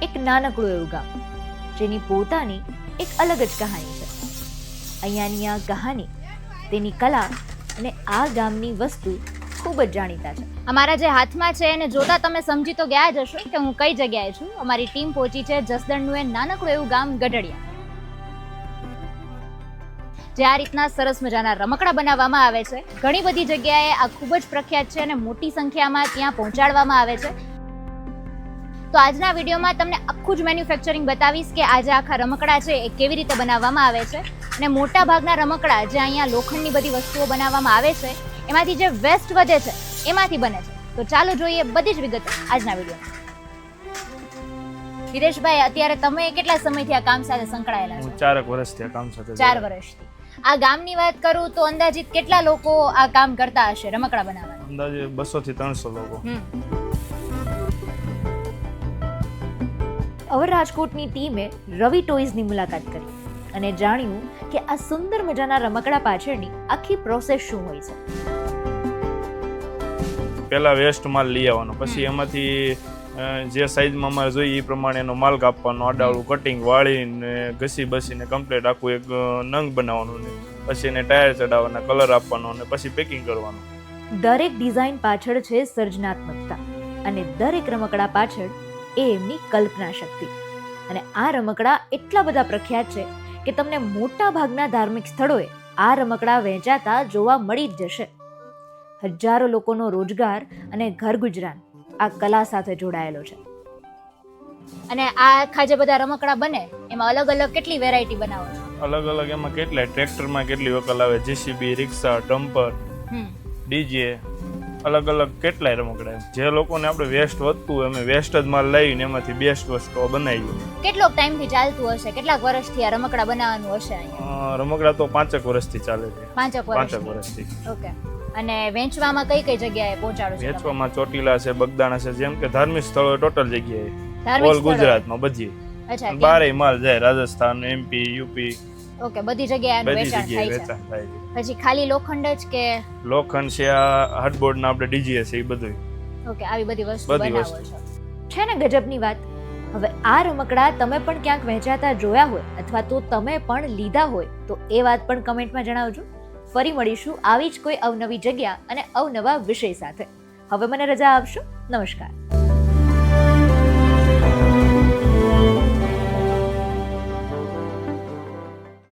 એક નાનકડું એવું ગામ જેની પોતાની એક અલગ જ કહાની છે. અહીંયાની આ કહાની, તેની કલા અને આ ગામની વસ્તુ ખૂબ જ જાણીતા છે. અમારા જે હાથમાં છે એને જોતા તમે સમજી તો ગયા જ હશો કે હું કઈ જગ્યાએ છું. અમારી ટીમ પહોંચી છે જસદણનું એ નાનકડું એવું ગામ ગઢડિયા, જે આ રીતના સરસ મજાના રમકડા બનાવવામાં આવે છે. ઘણી બધી જગ્યાએ આ ખૂબ જ પ્રખ્યાત છે અને મોટી સંખ્યામાં ત્યાં પહોંચાડવામાં આવે છે. તો આજના વિડીયોમાં તમને આખું જ મેન્યુફેક્ચરિંગ બતાવીશ કે આજે આખા રમકડા છે એ કેવી રીતે બનાવવામાં આવે છે. અને મોટા ભાગના રમકડા જે અહીંયા લોખંડની બધી વસ્તુઓ બનાવવામાં આવે છે એમાંથી જે વેસ્ટ વધે છે એમાંથી બને છે. તો ચાલો જોઈએ બધી જ વિગતો આજના વિડીયોમાં. વિરેશભાઈ, અત્યારે તમે કેટલા સમયથી આ કામ સાથે સંકળાયેલા છો? 4 વર્ષથી આ કામ સાથે 4 વર્ષથી. આ ગામની વાત કરું તો અંદાજિત કેટલા લોકો આ કામ કરતા હશે રમકડા બનાવવાનું? અંદાજે 200 થી 300 લોકો. અવર રાજકોટની ટીમે રવિ ટોયઝની મુલાકાત કરી અને જાણ્યું કે આ સુંદર મજાના રમકડા પાછળની આખી પ્રોસેસ શું હોય છે. પહેલા વેસ્ટ માલ લઈ આવવાનો, પછી એમાંથી જે સાઈઝમાં અમારે જોઈએ એ પ્રમાણે એનો માલ કાપવાનો, આડાળું કટિંગ વાળીને ઘસી બસીને કમ્પ્લીટ આખું એક નંગ બનાવવાનું, ને પછી એને ટાયર ચડાવવાના, કલર આપવાનો અને પછી પેકિંગ કરવાનું. દરેક ડિઝાઇન પાછળ છે સર્જનાત્મકતા અને દરેક રમકડા પાછળ એ એમની કલ્પના શક્તિ. અને આ રમકડા એટલા બધા પ્રખ્યાત છે કે તમને મોટા ભાગના ધાર્મિક સ્થળોએ આ રમકડા વહેંચાતા જોવા મળી જ જશે. હજારો લોકોનો રોજગાર અને ઘર ગુજરાન આ કલા સાથે જોડાયેલો છે. અને આ આખા જે બધા રમકડા બને એમાં અલગ અલગ કેટલી વેરાયટી બનાવો છો? અલગ અલગ એમાં કેટલાય, ટ્રેક્ટરમાં કેટલી વકલ આવે, જેસીબી, રિક્ષા, ડમ્પર, ડીજે, અલગ અલગ કેટલાય રમકડા. જે લોકોને આપણે વેસ્ટ વધતું હોય અમે વેસ્ટ જ માલ લઈને એમાંથી બેસ્ટ વસ્તુઓ બનાવીએ. કેટલોક ટાઈમથી ચાલતું હશે? કેટલાક વર્ષથી આ રમકડા બનાવવાનું હશે અહીંયા? રમકડા તો 5 વર્ષથી ચાલે છે. 5 વર્ષથી. ઓકે. અને વેચવામાં કઈ કઈ જગ્યાએ પહોંચાડો છો? વેચવામાં ચોટીલા છે, બગદાણા છે, જેમ કે ધાર્મિક સ્થળો ટોટલ જગ્યાએ ધાર્મિક ઓલ સ્થળોએ? ગુજરાતમાં બધી. અચ્છા, બારે માલ જાય, રાજસ્થાન, એમપી, યુપી, ઓકે, બધી જગ્યાએ આનું બધી વેચાણ જગ્યાએ થાય છે. વેચાણ થાય છે. પછી ખાલી લોખંડ જ કે? લોખંડ છે, આ હાર્ડબોર્ડ ના આપણે ડીજી છે, એ બધું. ઓકે, આવી બધી વસ્તુ બધી બનાવો વસ્તુ. છો. છે ને ગજબની વાત? હવે આ રમકડા તમે પણ ક્યાંક વહેંચાતા જોયા હોય અથવા તો તમે પણ લીધા હોય તો એ વાત પણ કમેન્ટમાં જણાવજો. ફરી મળીશું આવી જ કોઈ અવનવી જગ્યા અને અવનવા વિષય સાથે. હવે મને રજા આપશો. નમસ્કાર.